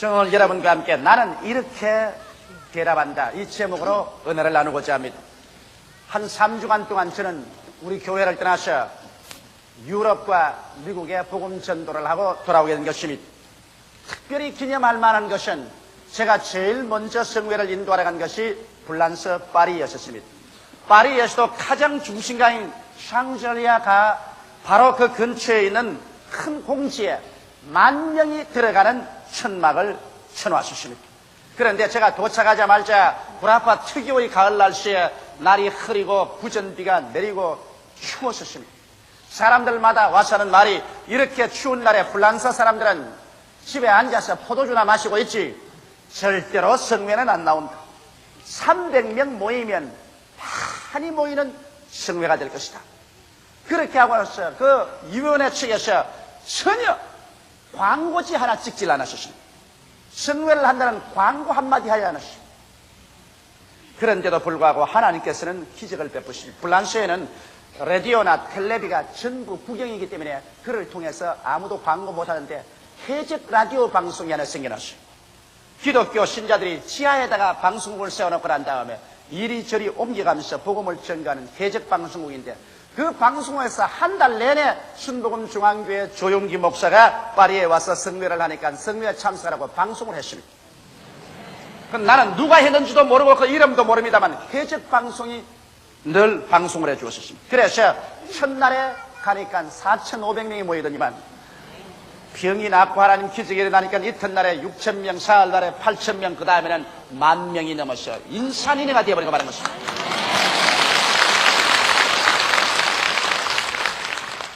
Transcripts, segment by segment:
저는 오늘 여러분과 함께 나는 이렇게 대답한다, 이 제목으로 은혜를 나누고자 합니다. 한 3주간 동안 저는 우리 교회를 떠나서 유럽과 미국에 복음 전도를 하고 돌아오게 된 것입니다. 특별히 기념할 만한 것은 제가 제일 먼저 성회를 인도하러 간 것이 불란서 파리였었습니다. 파리에서도 가장 중심가인 샹젤리아가 바로 그 근처에 있는 큰 공지에 10,000명이 들어가는 천막을 쳐놓았습니다. 그런데 제가 도착하자마자 구라파 특유의 가을 날씨에 날이 흐리고 부전비가 내리고 추웠었습니다. 사람들마다 와서 하는 말이, 이렇게 추운 날에 불란서 사람들은 집에 앉아서 포도주나 마시고 있지 절대로 성회는 안 나온다. 300명 모이면 많이 모이는 성회가 될 것이다. 그렇게 하고 나서 그 위원회 측에서 전혀 광고지 하나 찍질 않았습니다. 성회를 한다는 광고 한마디 하지 않았습니다. 그런데도 불구하고 하나님께서는 기적을 베푸십니다. 불란서에는 라디오나 텔레비가 전부 국영이기 때문에 그를 통해서 아무도 광고 못하는데 해적 라디오 방송이 하나 생겨났어요. 기독교 신자들이 지하에다가 방송국을 세워놓고 난 다음에 이리저리 옮겨가면서 복음을 전가하는 해적 방송국인데, 그 방송에서 한 달 내내 순복음 중앙교회 조용기 목사가 파리에 와서 성회를 하니까 성회에 참석하라고 방송을 했습니다. 그럼 나는 누가 했는지도 모르고 그 이름도 모릅니다만 해적 방송이 늘 방송을 해주었습니다. 그래서 첫날에 가니까 4,500명이 모이더니만 병이 낫고 하나님 기적이 일어나니까 이튿날에 6,000명, 사흘날에 8,000명, 그 다음에는 10,000명이 넘어서 인산인해가 되어버리고 말한 것입니다.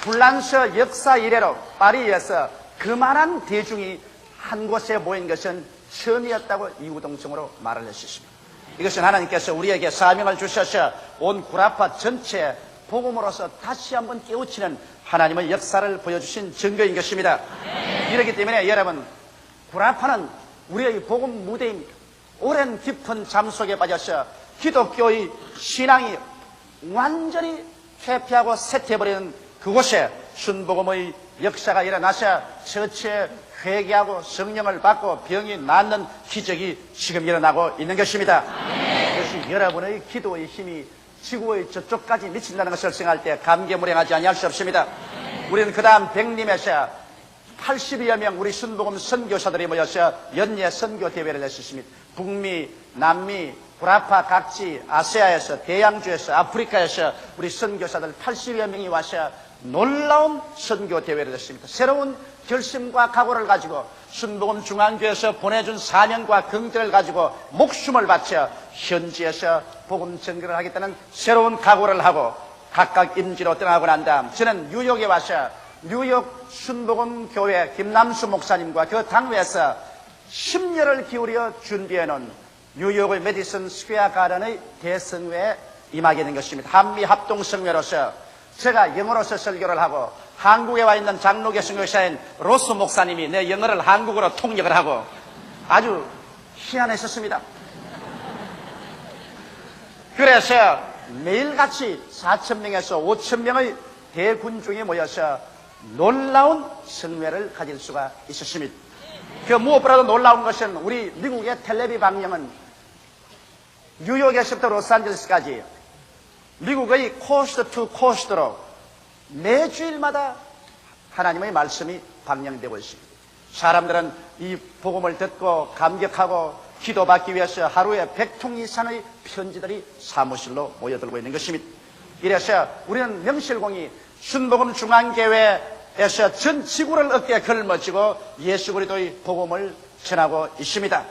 불란서 역사 이래로 파리에서 그만한 대중이 한 곳에 모인 것은 처음이었다고 이구동성으로 말을 했습니다. 이것은 하나님께서 우리에게 사명을 주셔서 온 구라파 전체에 복음으로서 다시 한번 깨우치는 하나님의 역사를 보여주신 증거인 것입니다. 이렇기 때문에 여러분, 구라파는 우리의 복음 무대입니다. 오랜 깊은 잠 속에 빠져서 기독교의 신앙이 완전히 퇴폐하고 쇠퇴해버리는 그곳에 순복음의 역사가 일어나서 처치에 회개하고 성령을 받고 병이 낫는 기적이 지금 일어나고 있는 것입니다. 그것이 여러분의 기도의 힘이 지구의 저쪽까지 미친다는 것을 생각할 때 감개무량하지 아니할 수 없습니다. 우리는 그 다음 백림에서 80여 명 우리 순복음 선교사들이 모여서 연례 선교 대회를 했습니다. 북미, 남미, 구라파 각지, 아시아에서, 대양주에서, 아프리카에서 우리 선교사들 80여 명이 와서 놀라운 선교 대회를 했습니다. 새로운 결심과 각오를 가지고 순복음 중앙교회에서 보내준 사명과 긍정을 가지고 목숨을 바쳐 현지에서 복음 전개를 하겠다는 새로운 각오를 하고 각각 임지로 떠나고 난 다음 저는 뉴욕에 와서 뉴욕 순복음 교회 김남수 목사님과 그 당회에서 심려를 기울여 준비해놓은 뉴욕의 메디슨 스퀘어 가든의 대성회에 임하게 된 것입니다. 한미 합동성회로서 제가 영어로서 설교를 하고 한국에 와 있는 장로교 선교사인 로스 목사님이 내 영어를 한국어로 통역을 하고 아주 희한했었습니다. 그래서 매일같이 4,000명에서 5,000명의 대군중이 모여서 놀라운 성회를 가질 수가 있었습니다. 그 무엇보다도 놀라운 것은 우리 미국의 텔레비 방영은 뉴욕에서부터 로스앤젤레스까지 미국의 코스트 투 코스트로 매주일마다 하나님의 말씀이 방영되고 있습니다. 사람들은 이 복음을 듣고 감격하고 기도받기 위해서 하루에 100통 이상의 편지들이 사무실로 모여들고 있는 것입니다. 이래서 우리는 명실공히 순복음 중앙교회에서 전 지구를 어깨에 걸머쥐고 예수 그리스도의 복음을 전하고 있습니다.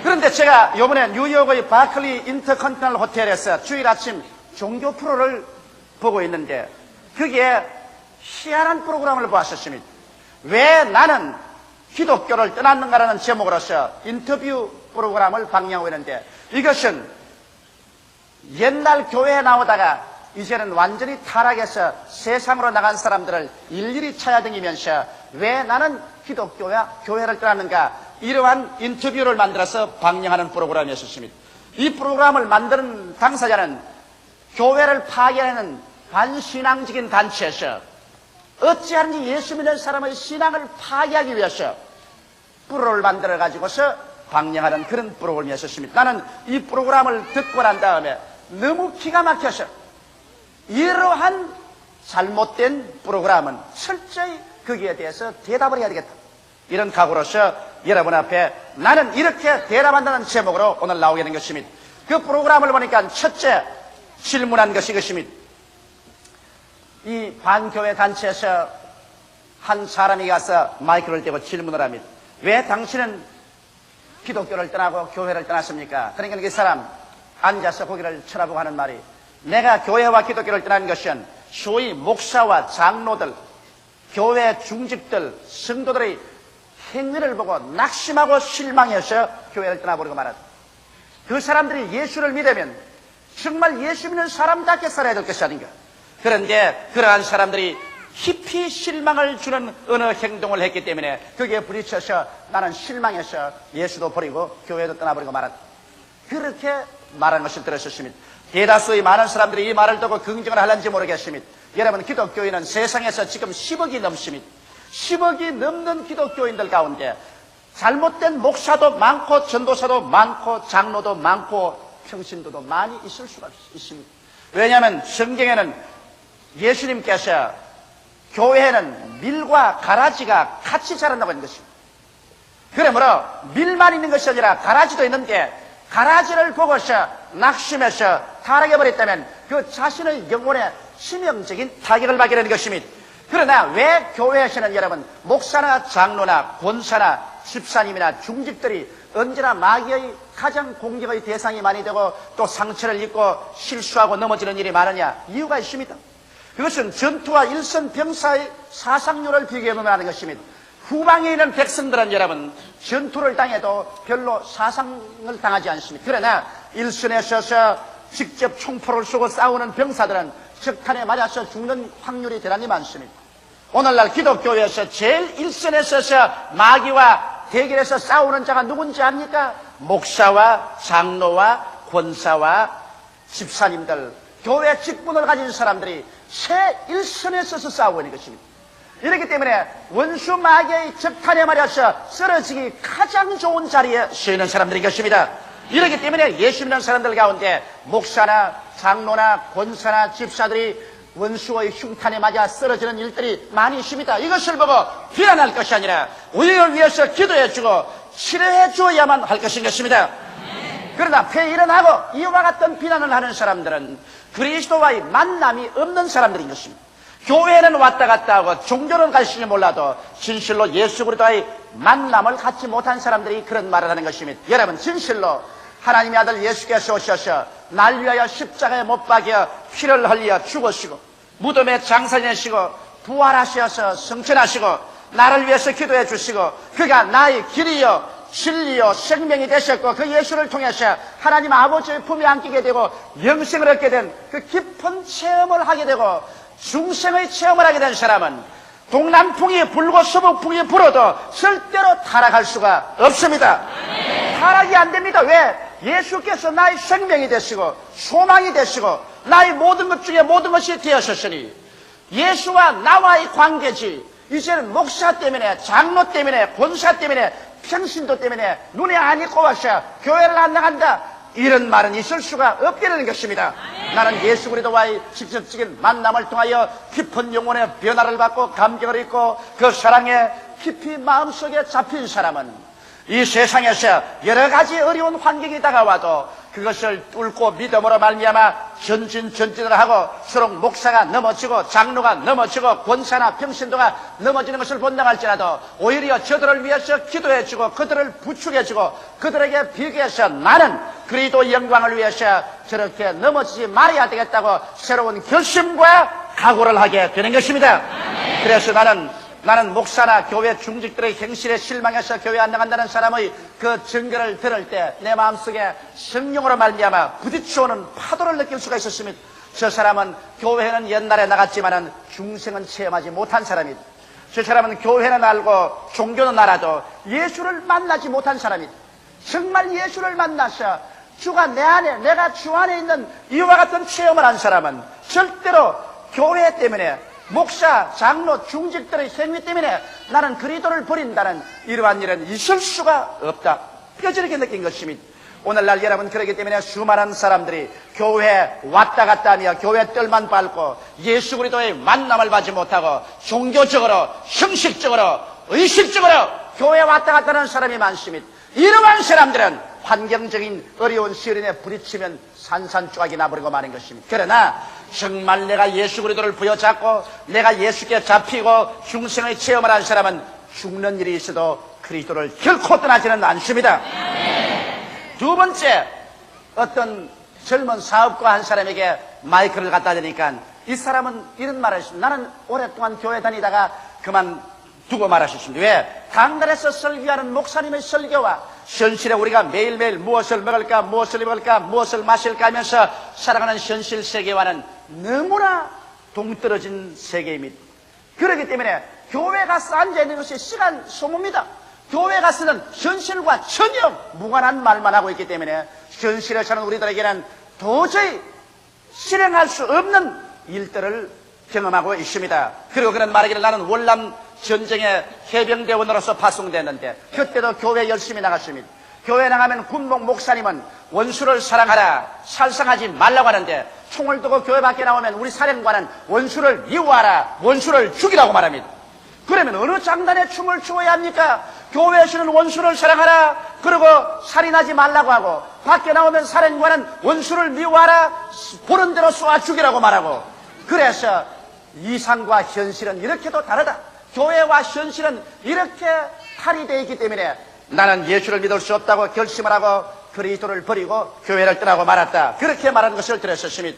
그런데 제가 이번에 뉴욕의 바클리 인터컨티널 호텔에서 주일 아침 종교 프로를 보고 있는데 거기에 희한한 프로그램을 보았었습니다. 왜 나는 기독교를 떠났는가라는 제목으로서 인터뷰 프로그램을 방영하고 있는데, 이것은 옛날 교회에 나오다가 이제는 완전히 타락해서 세상으로 나간 사람들을 일일이 찾아다니면서 왜 나는 기독교와 교회를 떠났는가, 이러한 인터뷰를 만들어서 방영하는 프로그램이었습니다. 이 프로그램을 만드는 당사자는 교회를 파괴하는 반신앙적인 단체에서 어찌하든지 예수 믿는 사람의 신앙을 파괴하기 위해서 프로를 만들어 가지고서 방영하는 그런 프로그램이었습니다. 나는 이 프로그램을 듣고 난 다음에 너무 기가 막혀서 이러한 잘못된 프로그램은 철저히 거기에 대해서 대답을 해야 되겠다. 이런 각오로서 여러분 앞에 나는 이렇게 대답한다는 제목으로 오늘 나오게 된 것입니다. 그 프로그램을 보니까 첫째 질문한 것이 이것입니다. 이 반교회 단체에서 한 사람이 가서 마이크를 대고 질문을 합니다. 왜 당신은 기독교를 떠나고 교회를 떠났습니까? 그러니까 그 사람 앉아서 고개를 쳐다보고 하는 말이, 내가 교회와 기독교를 떠난 것은 소위 목사와 장로들, 교회 중직들, 성도들의 행위를 보고 낙심하고 실망해서 교회를 떠나버리고 말았다. 그 사람들이 예수를 믿으면 정말 예수 믿는 사람답게 살아야 될 것이 아닌가. 그런데 그러한 사람들이 깊이 실망을 주는 어느 행동을 했기 때문에 거기에 부딪혀서 나는 실망해서 예수도 버리고 교회도 떠나버리고 말았다. 그렇게 말한 것을 들으셨습니다. 대다수의 많은 사람들이 이 말을 듣고 긍정을 하는지 모르겠습니다. 여러분, 기독교인은 세상에서 지금 10억이 넘습니다. 10억이 넘는 기독교인들 가운데 잘못된 목사도 많고 전도사도 많고 장로도 많고 평신도도 많이 있을 수가 있습니다. 왜냐하면 성경에는 예수님께서 교회는 밀과 가라지가 같이 자란다고 하는 것입니다. 그러므로 밀만 있는 것이 아니라 가라지도 있는데 가라지를 보고서 낙심해서 타락해버렸다면 그 자신의 영혼에 치명적인 타격을 받게 되는 것입니다. 그러나 왜 교회에서는 여러분 목사나 장로나 권사나 집사님이나 중직들이 언제나 마귀의 가장 공격의 대상이 많이 되고 또 상처를 입고 실수하고 넘어지는 일이 많으냐? 이유가 있습니다. 그것은 전투와 일선 병사의 사상률을 비교해보면 하는 것입니다. 후방에 있는 백성들은 여러분 전투를 당해도 별로 사상을 당하지 않습니다. 그러나 일선에 서서 직접 총포를 쏘고 싸우는 병사들은 적탄에 맞아서 죽는 확률이 대단히 많습니다. 오늘날 기독교에서 제일 일선에 서서 마귀와 대결해서 싸우는 자가 누군지 압니까? 목사와 장로와 권사와 집사님들, 교회 직분을 가진 사람들이 최일선에 서서 싸우고 있는 것입니다. 이렇기 때문에 원수 마귀의 적탄에 맞아서 쓰러지기 가장 좋은 자리에 서 있는 사람들인 것입니다. 이렇기 때문에 예수 믿는 사람들 가운데 목사나 장로나 권사나 집사들이 원수의 흉탄에 맞아 쓰러지는 일들이 많이 있습니다. 이것을 보고 비난할 것이 아니라 우리를 위해서 기도해주고 치료해 주어야만 할 것인 것입니다. 그러나 폐일어나고 이와 같은 비난을 하는 사람들은 그리스도와의 만남이 없는 사람들인 것입니다. 교회는 왔다 갔다 하고 종교는 갈지 몰라도 진실로 예수 그리스도와의 만남을 갖지 못한 사람들이 그런 말을 하는 것입니다. 여러분, 진실로 하나님의 아들 예수께서 오셔서 날 위하여 십자가에 못 박여 피를 흘려 죽으시고 무덤에 장사 지내시고 부활하셔서 성천하시고 나를 위해서 기도해 주시고 그가 나의 길이요 진리요 생명이 되셨고 그 예수를 통해서 하나님 아버지의 품에 안기게 되고 영생을 얻게 된 그 깊은 체험을 하게 되고 중생의 체험을 하게 된 사람은 동남풍이 불고 서북풍이 불어도 절대로 타락할 수가 없습니다. 타락이 안 됩니다. 왜? 예수께서 나의 생명이 되시고 소망이 되시고 나의 모든 것 중에 모든 것이 되었으니 예수와 나와의 관계지 이제는 목사 때문에 장로 때문에 권사 때문에 평신도 때문에 눈에 안 익고 와서 교회를 안 나간다 이런 말은 있을 수가 없게 되는 것입니다. 나는 예수 그리스도와의 직접적인 만남을 통하여 깊은 영혼의 변화를 받고 감격을 입고 그 사랑에 깊이 마음속에 잡힌 사람은 이 세상에서 여러 가지 어려운 환경이 다가와도 그것을 뚫고 믿음으로 말미암아 전진을 하고 서로 목사가 넘어지고 장로가 넘어지고 권사나 평신도가 넘어지는 것을 본다할지라도 오히려 저들을 위해서 기도해주고 그들을 부축해주고 그들에게 비교해서 나는 그리스도 영광을 위해서 저렇게 넘어지지 말아야 되겠다고 새로운 결심과 각오를 하게 되는 것입니다. 그래서 나는 목사나 교회 중직들의 행실에 실망해서 교회 안 나간다는 사람의 그 증거를 들을 때 내 마음속에 성령으로 말미암아 부딪혀오는 파도를 느낄 수가 있었습니다. 저 사람은 교회는 옛날에 나갔지만은 중생은 체험하지 못한 사람이다. 저 사람은 교회는 알고 종교는 알아도 예수를 만나지 못한 사람이다. 정말 예수를 만나서 주가 내 안에 내가 주 안에 있는 이와 같은 체험을 한 사람은 절대로 교회 때문에 목사, 장로, 중직들의 행위 때문에 나는 그리스도를 버린다는 이러한 일은 있을 수가 없다. 뼈저리게 느낀 것입니다. 오늘날 여러분, 그렇기 때문에 수많은 사람들이 교회에 왔다 갔다 하며 교회 뜰만 밟고 예수 그리스도의 만남을 받지 못하고 종교적으로, 형식적으로, 의식적으로 교회에 왔다 갔다 하는 사람이 많습니다. 이러한 사람들은 환경적인 어려운 시련에 부딪히면 산산조각이 나버리고 마는 것입니다. 그러나 정말 내가 예수 그리스도를 부여잡고 내가 예수께 잡히고 중생의 체험을 한 사람은 죽는 일이 있어도 그리스도를 결코 떠나지는 않습니다. 두 번째, 어떤 젊은 사업가 한 사람에게 마이크를 갖다 대니까 이 사람은 이런 말을 했습니다. 나는 오랫동안 교회 다니다가 그만두고 말하셨습니다. 왜? 강단에서 설교하는 목사님의 설교와 현실에 우리가 매일매일 무엇을 먹을까, 무엇을 입을까, 무엇을 마실까 하면서 살아가는 현실 세계와는 너무나 동떨어진 세계입니다. 그렇기 때문에 교회 가서 앉아있는 것이 시간 소모입니다. 교회 가서는 현실과 전혀 무관한 말만 하고 있기 때문에 현실에 사는 우리들에게는 도저히 실행할 수 없는 일들을 경험하고 있습니다. 그리고 그런 말하기를 나는 월남 전쟁의 해병대원으로서 파송됐는데 그때도 교회 열심히 나갔습니다. 교회 나가면 군목 목사님은 원수를 사랑하라, 살상하지 말라고 하는데 총을 두고 교회 밖에 나오면 우리 사령관은 원수를 미워하라, 원수를 죽이라고 말합니다. 그러면 어느 장단에 춤을 추어야 합니까? 교회에서는 원수를 사랑하라, 그리고 살인하지 말라고 하고 밖에 나오면 사령관은 원수를 미워하라, 보는 대로 쏘아 죽이라고 말하고. 그래서 이상과 현실은 이렇게도 다르다. 교회와 현실은 이렇게 탈이 되어 있기 때문에 나는 예수를 믿을 수 없다고 결심을 하고 그리스도를 버리고 교회를 떠나고 말았다. 그렇게 말하는 것을 들었습니다.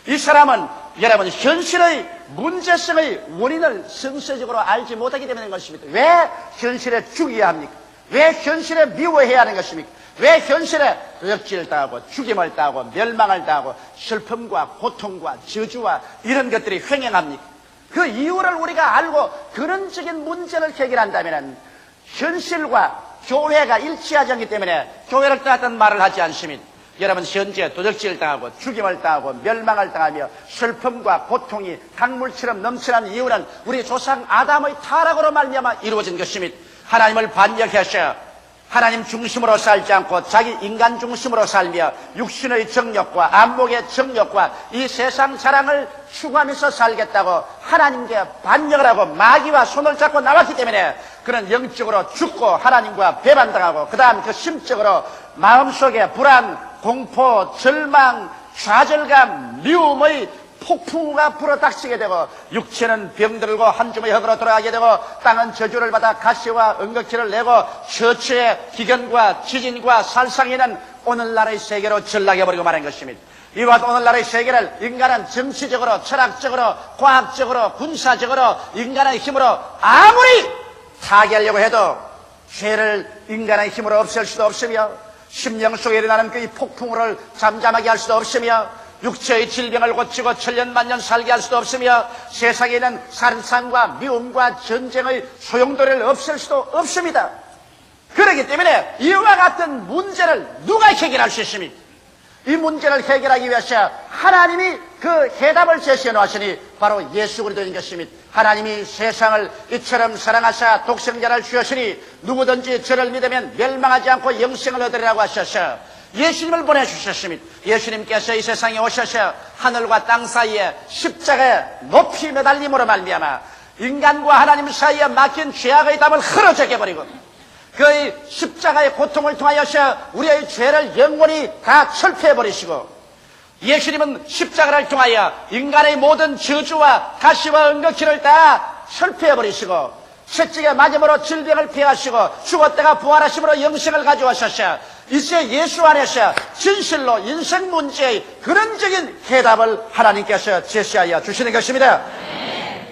이 사람은 여러분 현실의 문제성의 원인을 성서적으로 알지 못하기 때문인 것입니다. 왜 현실에 죽여야 합니까? 왜 현실에 미워해야 하는 것입니까? 왜 현실에 덕질을 당하고 죽임을 당하고 멸망을 당하고 슬픔과 고통과 저주와 이런 것들이 횡행합니까? 그 이유를 우리가 알고 근원적인 문제를 해결한다면 현실과 교회가 일치하지 않기 때문에 교회를 떠났다는 말을 하지 않습니다. 여러분 현재 도적질을 당하고 죽임을 당하고 멸망을 당하며 슬픔과 고통이 강물처럼 넘쳐난 이유는 우리 조상 아담의 타락으로 말미암아 이루어진 것입니다. 하나님을 반역해서 하나님 중심으로 살지 않고 자기 인간 중심으로 살며 육신의 정욕과 안목의 정욕과 이 세상 자랑을 추구하면서 살겠다고 하나님께 반역을 하고 마귀와 손을 잡고 나왔기 때문에 그는 영적으로 죽고 하나님과 배반당하고 그 다음 그 심적으로 마음속에 불안, 공포, 절망, 좌절감, 미움의 폭풍우가 불어닥치게 되고 육체는 병들고 한 줌의 흙으로 돌아가게 되고 땅은 저주를 받아 가시와 은극지를 내고 처처의 기근과 지진과 살상이는 오늘날의 세계로 전락해버리고 말한 것입니다. 이와 같은 오늘날의 세계를 인간은 정치적으로, 철학적으로, 과학적으로, 군사적으로 인간의 힘으로 아무리 타개하려고 해도 죄를 인간의 힘으로 없앨 수도 없으며 심령 속에 일어나는 그 폭풍우를 잠잠하게 할 수도 없으며 육체의 질병을 고치고 천년만년 살게 할 수도 없으며 세상에 있는 살상과 미움과 전쟁의 소용돌이를 없앨 수도 없습니다. 그렇기 때문에 이와 같은 문제를 누가 해결할 수 있습니까? 이 문제를 해결하기 위해서 하나님이 그 해답을 제시해 놓으시니 바로 예수 그리스도인 것입니다. 하나님이 세상을 이처럼 사랑하사 독생자를 주셨으니 누구든지 저를 믿으면 멸망하지 않고 영생을 얻으리라고 하셔서 예수님을 보내주셨습니다. 예수님께서 이 세상에 오셔서 하늘과 땅 사이에 십자가에 높이 매달림으로 말미암아 인간과 하나님 사이에 막힌 죄악의 담을 흐려져게 버리고 그의 십자가의 고통을 통하여서 우리의 죄를 영원히 다 철폐해버리시고 예수님은 십자가를 통하여 인간의 모든 저주와 가시와 은극지를 다 철폐해버리시고 채찍에 맞음으로 질병을 피하시고 죽었다가 부활하심으로 영생을 가져오셔서 이제 예수 안에서 진실로 인생 문제의 근원적인 해답을 하나님께서 제시하여 주시는 것입니다.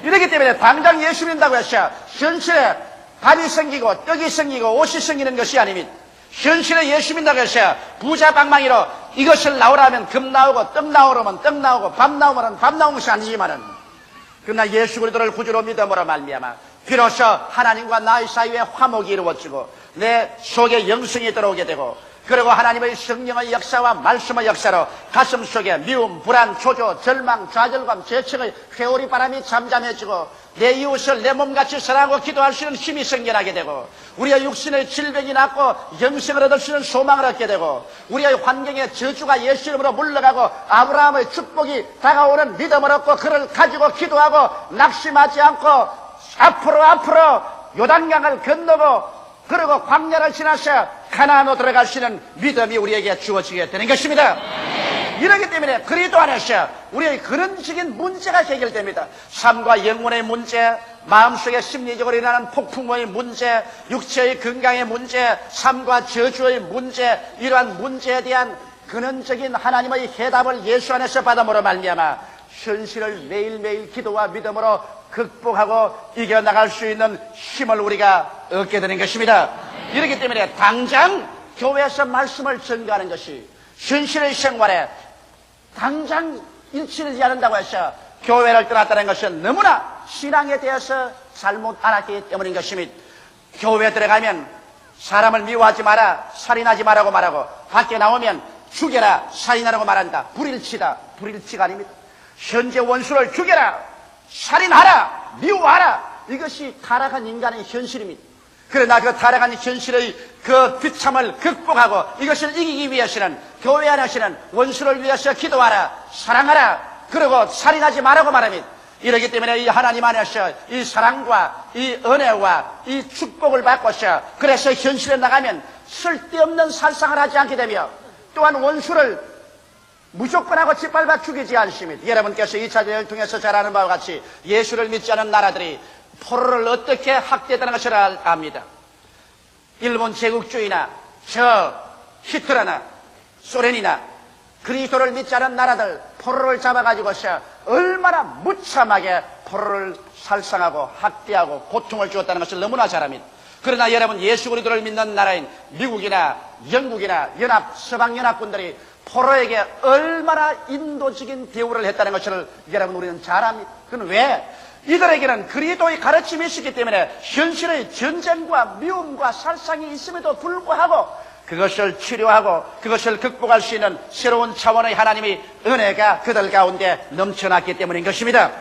이렇기 때문에 당장 예수 믿는다고 해서 현실에 밥이 생기고 떡이 생기고 옷이 생기는 것이 아닙니다. 현실에 예수 믿는다고 해서 부자 방망이로 이것을 나오라 하면 금 나오고 떡 나오면 떡 나오고 밥 나오면 밥 나오는 것이 아니지만은 그러나 예수 그리스도를 구주로 믿음으로 말미암아 비로소 하나님과 나의 사이에 화목이 이루어지고 내 속에 영생이 들어오게 되고 그리고 하나님의 성령의 역사와 말씀의 역사로 가슴속에 미움, 불안, 초조, 절망, 좌절감, 죄책의 회오리 바람이 잠잠해지고 내 이웃을 내 몸같이 사랑하고 기도할 수 있는 힘이 생겨나게 되고 우리의 육신의 질병이 낫고 영생을 얻을 수 있는 소망을 얻게 되고 우리의 환경에 저주가 예수 이름으로 물러가고 아브라함의 축복이 다가오는 믿음을 얻고 그를 가지고 기도하고 낙심하지 않고 앞으로 요단강을 건너고 그리고 광야를 지나서 가나안으로 들어갈 수 있는 믿음이 우리에게 주어지게 되는 것입니다. 이러기 때문에 그리스도 안에서 우리의 근원적인 문제가 해결됩니다. 삶과 영혼의 문제, 마음속에 심리적으로 일어나는 폭풍의 문제, 육체의 건강의 문제, 삶과 저주의 문제, 이러한 문제에 대한 근원적인 하나님의 해답을 예수 안에서 받음으로 말미암아 현실을 매일매일 기도와 믿음으로 극복하고 이겨나갈 수 있는 힘을 우리가 얻게 되는 것입니다. 이렇기 때문에 당장 교회에서 말씀을 전가하는 것이 현실의 생활에 당장 일치되지 않는다고 해서 교회를 떠났다는 것은 너무나 신앙에 대해서 잘못 알았기 때문인 것입니다. 교회에 들어가면 사람을 미워하지 마라, 살인하지 말라고 말하고 밖에 나오면 죽여라, 살인하라고 말한다. 불일치다. 불일치가 아닙니다. 현재 원수를 죽여라, 살인하라, 미워하라. 이것이 타락한 인간의 현실입니다. 그러나 그 타락한 현실의 그 비참을 극복하고 이것을 이기기 위해서는 교회 안에서는 원수를 위해서 기도하라, 사랑하라, 그리고 살인하지 말라고 말합니다. 이러기 때문에 이 하나님 안에서 이 사랑과 이 은혜와 이 축복을 받고서 그래서 현실에 나가면 쓸데없는 살상을 하지 않게 되며 또한 원수를 무조건 하고 짓밟아 죽이지 않습니다. 여러분께서 2차 대전을 통해서 잘 아는 바와 같이 예수를 믿지 않은 나라들이 포로를 어떻게 학대했다는 것을 압니다. 일본 제국주의나 저 히틀러나 소련이나 그리스도를 믿지 않은 나라들 포로를 잡아가지고서 얼마나 무참하게 포로를 살상하고 학대하고 고통을 주었다는 것을 너무나 잘 압니다. 그러나 여러분 예수 그리스도를 믿는 나라인 미국이나 영국이나 서방연합군들이 포로에게 얼마나 인도적인 대우를 했다는 것을 여러분 우리는 잘 압니다. 그건 왜? 이들에게는 그리스도의 가르침이 있었기 때문에 현실의 전쟁과 미움과 살상이 있음에도 불구하고 그것을 치료하고 그것을 극복할 수 있는 새로운 차원의 하나님의 은혜가 그들 가운데 넘쳐났기 때문인 것입니다.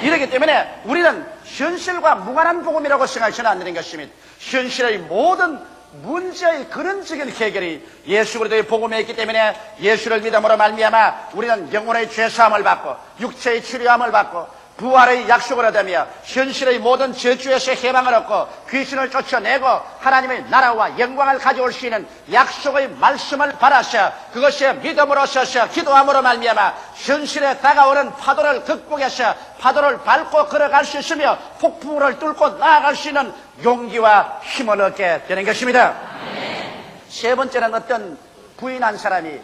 이렇기 때문에 우리는 현실과 무관한 복음이라고 생각해서는 안 되는 것입니다. 현실의 모든 문제의 근원적인 해결이 예수 그리스도의 복음에 있기 때문에 예수를 믿음으로 말미암아 우리는 영혼의 죄사함을 받고 육체의 치료함을 받고 부활의 약속을 얻으며 현실의 모든 저주에서 해방을 얻고 귀신을 쫓아내고 하나님의 나라와 영광을 가져올 수 있는 약속의 말씀을 받아서 그것이 믿음으로 서서 기도함으로 말미암아 현실에 다가오는 파도를 극복해서 파도를 밟고 걸어갈 수 있으며 폭풍을 뚫고 나아갈 수 있는 용기와 힘을 얻게 되는 것입니다. 세 번째는 어떤 부인 한 사람이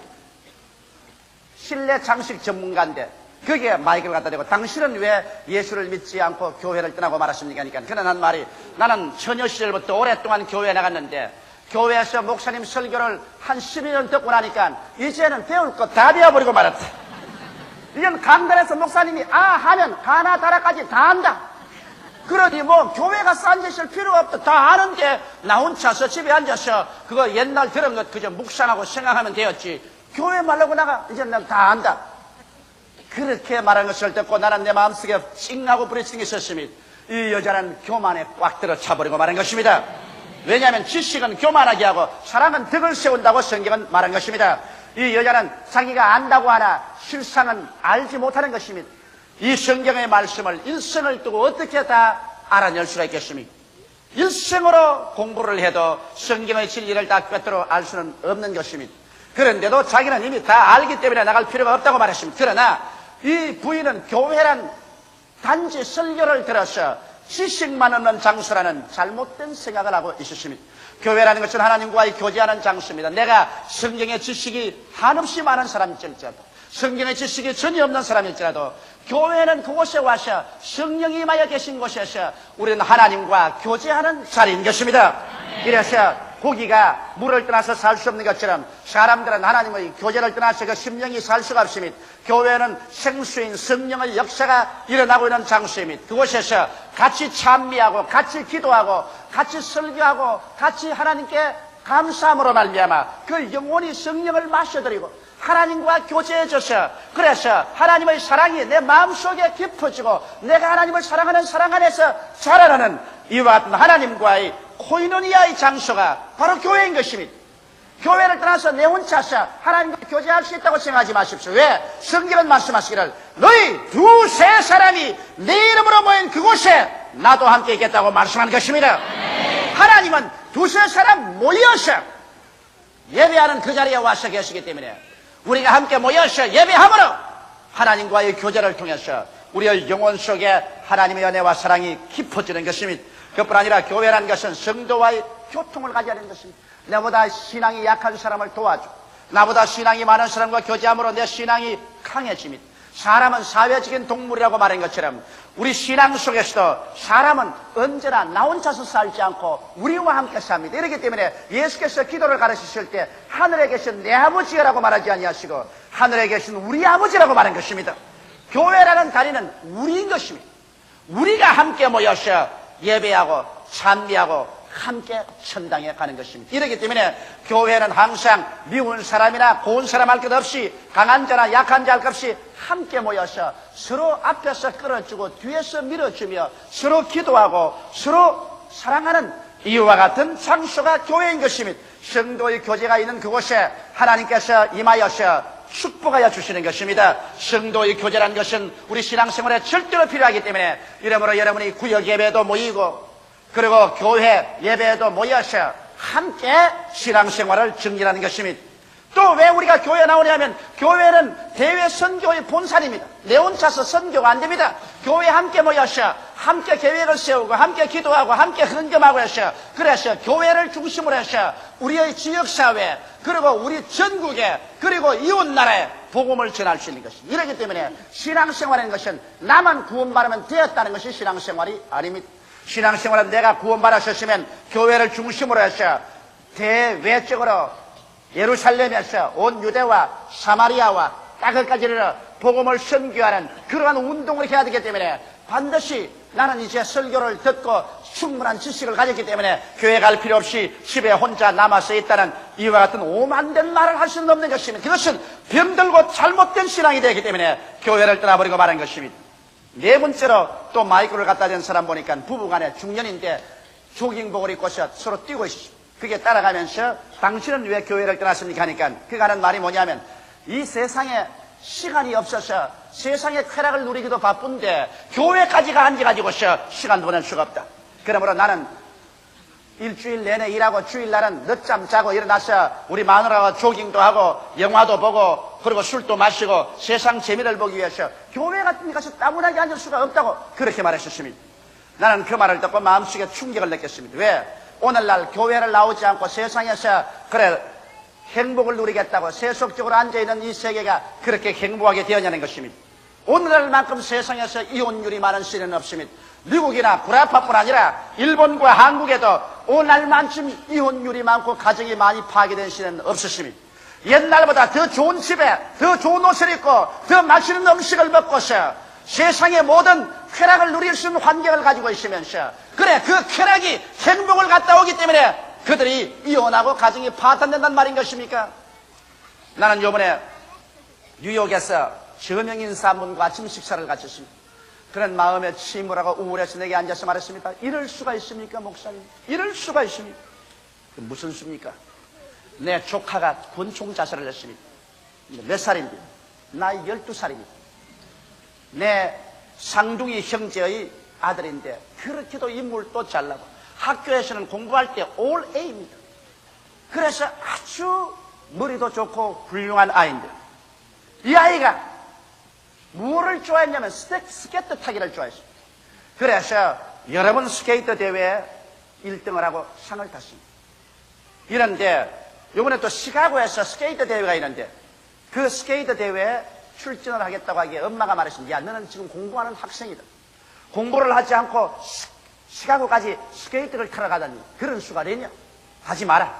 실내 장식 전문가인데 거기에 마이크를 갖다 대고 당신은 왜 예수를 믿지 않고 교회를 떠나고 말았습니까? 그러니까 그는 한 말이 나는 처녀 시절부터 오랫동안 교회에 나갔는데 교회에서 목사님 설교를 한 12년 듣고 나니까 이제는 배울 거 다 배워버리고 말았다. 이젠 강단에서 목사님이 하면 가나 다라까지 다 안다. 그러니 뭐 교회 가서 앉으실 필요가 없다. 다 아는데 나 혼자서 집에 앉아서 그거 옛날 들은 것 그저 묵상하고 생각하면 되었지. 교회 말라고 나가 이제 난 다 안다. 그렇게 말한 것을 듣고 나는 내 마음속에 찡하고 부딪히는 게 있었습니다. 이 여자는 교만에 꽉 들어 차버리고 말한 것입니다. 왜냐하면 지식은 교만하게 하고 사랑은 덕을 세운다고 성경은 말한 것입니다. 이 여자는 자기가 안다고 하나 실상은 알지 못하는 것입니다. 이 성경의 말씀을 일생을 두고 어떻게 다 알아낼 수가 있겠습니까? 일생으로 공부를 해도 성경의 진리를 다 꿰뚫어 알 수는 없는 것입니다. 그런데도 자기는 이미 다 알기 때문에 나갈 필요가 없다고 말했습니다. 그러나 이 부인은 교회란 단지 설교를 들어서 지식만 없는 장소라는 잘못된 생각을 하고 있었습니다. 교회라는 것은 하나님과의 교제하는 장소입니다. 내가 성경의 지식이 한없이 많은 사람일지라도 성경의 지식이 전혀 없는 사람일지라도 교회는 그곳에 와서 성령이 임하여 계신 곳에서 우리는 하나님과 교제하는 자리인 것입니다. 이래서 고기가 물을 떠나서 살 수 없는 것처럼 사람들은 하나님의 교제를 떠나서 그 심령이 살 수가 없습니다. 교회는 생수인 성령의 역사가 일어나고 있는 장소입니다. 그곳에서 같이 찬미하고 같이 기도하고 같이 설교하고 같이 하나님께 감사함으로 말미암아 그 영혼이 성령을 마셔들이고 하나님과 교제해져서 그래서 하나님의 사랑이 내 마음속에 깊어지고 내가 하나님을 사랑하는 사랑 안에서 자라나는 이와 같은 하나님과의 코이노니아의 장소가 바로 교회인 것입니다. 교회를 떠나서 내 혼자서 하나님과 교제할 수 있다고 생각하지 마십시오. 왜? 성경은 말씀하시기를 너희 두세 사람이 내 이름으로 모인 그곳에 나도 함께 있겠다고 말씀한 것입니다. 하나님은 두세 사람 모여서 예배하는 그 자리에 와서 계시기 때문에 우리가 함께 모여서 예배함으로 하나님과의 교제를 통해서 우리의 영혼 속에 하나님의 은혜와 사랑이 깊어지는 것입니다. 그뿐 아니라 교회라는 것은 성도와의 교통을 가져야 하는 것입니다. 나보다 신앙이 약한 사람을 도와주고 나보다 신앙이 많은 사람과 교제함으로 내 신앙이 강해집니다. 사람은 사회적인 동물이라고 말한 것처럼 우리 신앙 속에서도 사람은 언제나 나 혼자서 살지 않고 우리와 함께 삽니다. 이렇기 때문에 예수께서 기도를 가르치실 때 하늘에 계신 내 아버지라고 말하지 아니하시고 하늘에 계신 우리 아버지라고 말한 것입니다. 교회라는 다리는 우리인 것입니다. 우리가 함께 모여서 예배하고 찬미하고 함께 천당에 가는 것입니다. 이렇기 때문에 교회는 항상 미운 사람이나 고운 사람 할 것 없이 강한 자나 약한 자 할 것 없이 함께 모여서 서로 앞에서 끌어주고 뒤에서 밀어주며 서로 기도하고 서로 사랑하는 이와 같은 장소가 교회인 것입니다. 성도의 교제가 있는 그곳에 하나님께서 임하여서 축복하여 주시는 것입니다. 성도의 교제라는 것은 우리 신앙생활에 절대로 필요하기 때문에 이러므로 여러분이 구역 예배도 모이고 그리고 교회 예배에도 모여서 함께 신앙생활을 증진하는 것입니다. 또 왜 우리가 교회 나오냐면 교회는 대외 선교의 본산입니다. 내 혼자서 선교가 안 됩니다. 교회 함께 모여서 함께 계획을 세우고 함께 기도하고 함께 헌금하고 해서 그래서 교회를 중심으로 해서 우리의 지역사회 그리고 우리 전국에 그리고 이웃나라에 복음을 전할 수 있는 것입니다. 이렇기 때문에 신앙생활이라는 것은 나만 구원받으면 되었다는 것이 신앙생활이 아닙니다. 신앙생활은 내가 구원받으셨으면 교회를 중심으로 해서 대외적으로 예루살렘에서 온 유대와 사마리아와 땅끝까지 이르러 복음을 선교하는 그러한 운동을 해야 되기 때문에 반드시 나는 이제 설교를 듣고 충분한 지식을 가졌기 때문에 교회 갈 필요 없이 집에 혼자 남아서 있다는 이와 같은 오만된 말을 할 수는 없는 것입니다. 그것은 병들고 잘못된 신앙이 되기 때문에 교회를 떠나버리고 말한 것입니다. 네 번째로 또 마이크를 갖다 댄 사람 보니까 부부간에 중년인데 조깅복을 입고서 서로 뛰고 있습니다. 그게 따라가면서 당신은 왜 교회를 떠났습니까 하니까 그가 하는 말이 뭐냐면 이 세상에 시간이 없어서 세상의 쾌락을 누리기도 바쁜데 교회까지가 앉아가지고서 시간 보낼 수가 없다. 그러므로 나는 일주일 내내 일하고 주일날은 늦잠 자고 일어나서 우리 마누라와 조깅도 하고 영화도 보고 그리고 술도 마시고 세상 재미를 보기 위해서 교회 같은 데 가서 따분하게 앉을 수가 없다고 그렇게 말했었습니다. 나는 그 말을 듣고 마음속에 충격을 느꼈습니다. 왜? 오늘날 교회를 나오지 않고 세상에서 그래 행복을 누리겠다고 세속적으로 앉아있는 이 세계가 그렇게 행복하게 되었냐는 것입니다. 오늘날만큼 세상에서 이혼율이 많은 시대는 없습니다. 미국이나 구라파뿐 아니라 일본과 한국에도 오늘날만큼 이혼율이 많고 가정이 많이 파괴된 시대는 없었습니다. 옛날보다 더 좋은 집에 더 좋은 옷을 입고 더 맛있는 음식을 먹고서 세상의 모든 쾌락을 누릴 수 있는 환경을 가지고 있으면서 그래 그 쾌락이 행복을 갖다 오기 때문에 그들이 이혼하고 가정이 파탄된다는 말인 것입니까? 나는 요번에 뉴욕에서 저명인사 한 분과 아침 식사를 갖췄습니다. 그런 마음에 침울하고 우울해서 내게 앉아서 말했습니다. 이럴 수가 있습니까 목사님? 이럴 수가 있습니까? 무슨 수입니까? 내 조카가 권총 자살을 했습니다. 몇 살인데? 나이 12살입니다. 내 상둥이 형제의 아들인데 그렇게도 인물도 잘나고 학교에서는 공부할 때 올 A입니다. 그래서 아주 머리도 좋고 훌륭한 아이인데 이 아이가 무엇을 좋아했냐면 스케이트 타기를 좋아했습니다. 그래서 여러 번 스케이트 대회에 1등을 하고 상을 탔습니다. 이런데 이번에 또 시카고에서 스케이트 대회가 있는데 그 스케이트 대회에 출전을 하겠다고 하기에 엄마가 말했습니다. 야, 너는 지금 공부하는 학생이다. 공부를 하지 않고 시카고까지 스케이트를 타러 가다니 그런 수가 되냐? 하지 마라.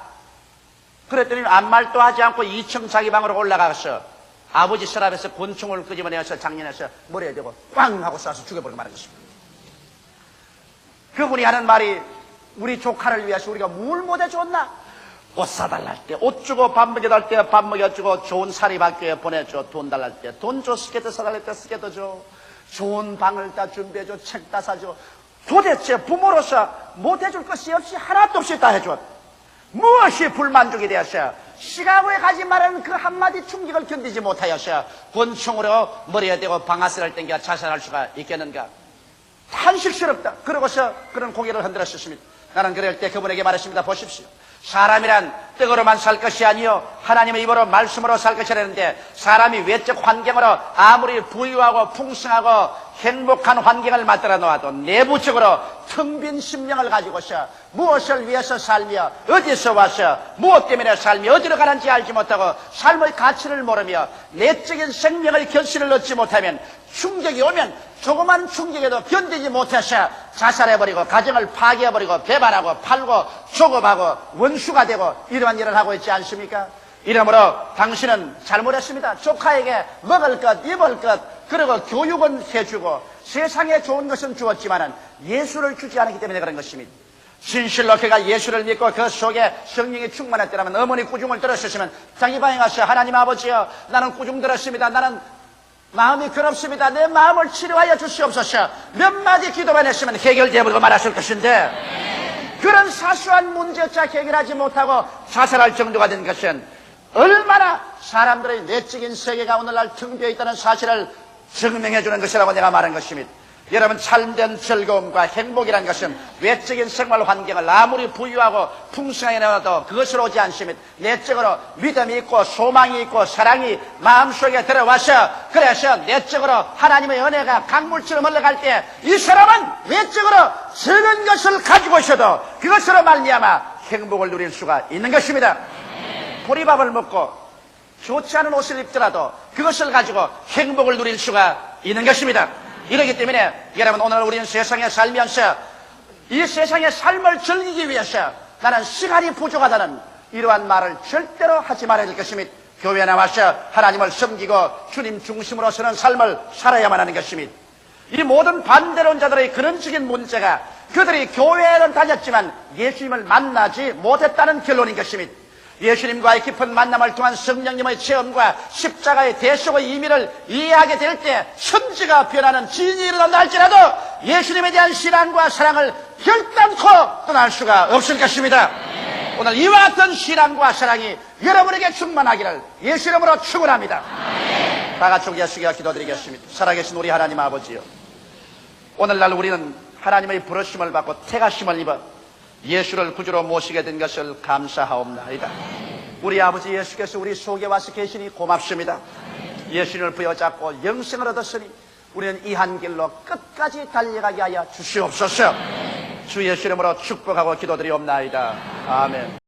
그랬더니 아무 말도 하지 않고 2층 자기 방으로 올라가서 아버지 서랍에서 권총을 끄집어내서 장년에서 머리에 대고 꽝 하고 쏴서 죽여버리고 말한 것입니다. 그분이 하는 말이 우리 조카를 위해서 우리가 뭘 못해 줬나? 옷 사달랄 때 옷 주고 밥 먹여달 때 밥 먹여주고 좋은 사립학교에 보내줘. 돈 달랄 때 돈 줘. 스케이트 사달랄 때 스케이트 줘. 좋은 방을 다 준비해줘. 책 다 사줘. 도대체 부모로서 못해줄 것이 없이 하나도 없이 다 해줘. 무엇이 불만족이 되었어? 시가고에 가지 말라는 그 한마디 충격을 견디지 못하였어. 권총으로 머리에 대고 방아쇠를 당겨 자살할 수가 있겠는가? 탄식스럽다. 그러고서 그런 고개를 흔들었습니다. 나는 그럴 때 그분에게 말했습니다. 보십시오. 사람이란 떡으로만 살 것이 아니요 하나님의 입으로 말씀으로 살 것이라는데, 사람이 외적 환경으로 아무리 부유하고 풍성하고 행복한 환경을 만들어 놓아도 내부적으로 텅 빈 심령을 가지고서 무엇을 위해서 살며 어디서 와서 무엇 때문에 살며 어디로 가는지 알지 못하고 삶의 가치를 모르며 내적인 생명의 결실을 얻지 못하면, 충격이 오면 조그만 충격에도 견디지 못해서 자살해버리고 가정을 파괴해버리고 배반하고 팔고 조급하고 원수가 되고 이러한 일을 하고 있지 않습니까? 이러므로 당신은 잘못했습니다. 조카에게 먹을 것, 입을 것, 그리고 교육은 해주고 세상에 좋은 것은 주었지만은 예수를 주지 않았기 때문에 그런 것입니다. 진실로 그가 예수를 믿고 그 속에 성령이 충만했더라면 어머니 꾸중을 들었으면 자기 방에 가서 하나님 아버지여, 나는 꾸중 들었습니다. 나는 마음이 괴롭습니다. 내 마음을 치료하여 주시옵소서. 몇 마디 기도만 했으면 해결되어버리고 말았을 것인데, 그런 사소한 문제조차 해결하지 못하고 자살할 정도가 된 것은 얼마나 사람들의 내적인 세계가 오늘날 텅 비어 있다는 사실을 증명해 주는 것이라고 내가 말한 것입니다. 여러분, 참된 즐거움과 행복이라는 것은 외적인 생활 환경을 아무리 부유하고 풍성하게 내놔도 그것으로 오지 않습니다. 내적으로 믿음이 있고 소망이 있고 사랑이 마음속에 들어와서, 그래서 내적으로 하나님의 은혜가 강물처럼 흘러갈 때 이 사람은 외적으로 적은 것을 가지고 있어도 그것으로 말미암아 행복을 누릴 수가 있는 것입니다. 보리밥을 먹고 좋지 않은 옷을 입더라도 그것을 가지고 행복을 누릴 수가 있는 것입니다. 이렇기 때문에 여러분, 오늘 우리는 세상에 살면서 이 세상의 삶을 즐기기 위해서 나는 시간이 부족하다는 이러한 말을 절대로 하지 말아야 될 것입니다. 교회에 나와서 하나님을 섬기고 주님 중심으로 서는 삶을 살아야만 하는 것입니다. 이 모든 반대론자들의 근원적인 문제가 그들이 교회를 다녔지만 예수님을 만나지 못했다는 결론인 것입니다. 예수님과의 깊은 만남을 통한 성령님의 체험과 십자가의 대속의 의미를 이해하게 될 때 천지가 변하는 진이 일어난다 할지라도 예수님에 대한 신앙과 사랑을 결단코 떠날 수가 없을 것입니다. 오늘 이와 같은 신앙과 사랑이 여러분에게 충만하기를 예수 이름으로 축원합니다. 다 같이 고개 숙여 기도드리겠습니다. 살아계신 우리 하나님 아버지요, 오늘날 우리는 하나님의 부르심을 받고 택하심을 입어 예수를 구주로 모시게 된 것을 감사하옵나이다. 우리 아버지 예수께서 우리 속에 와서 계시니 고맙습니다. 예수님을 부여잡고 영생을 얻었으니 우리는 이 한 길로 끝까지 달려가게 하여 주시옵소서. 주 예수 이름으로 축복하고 기도드리옵나이다. 아멘.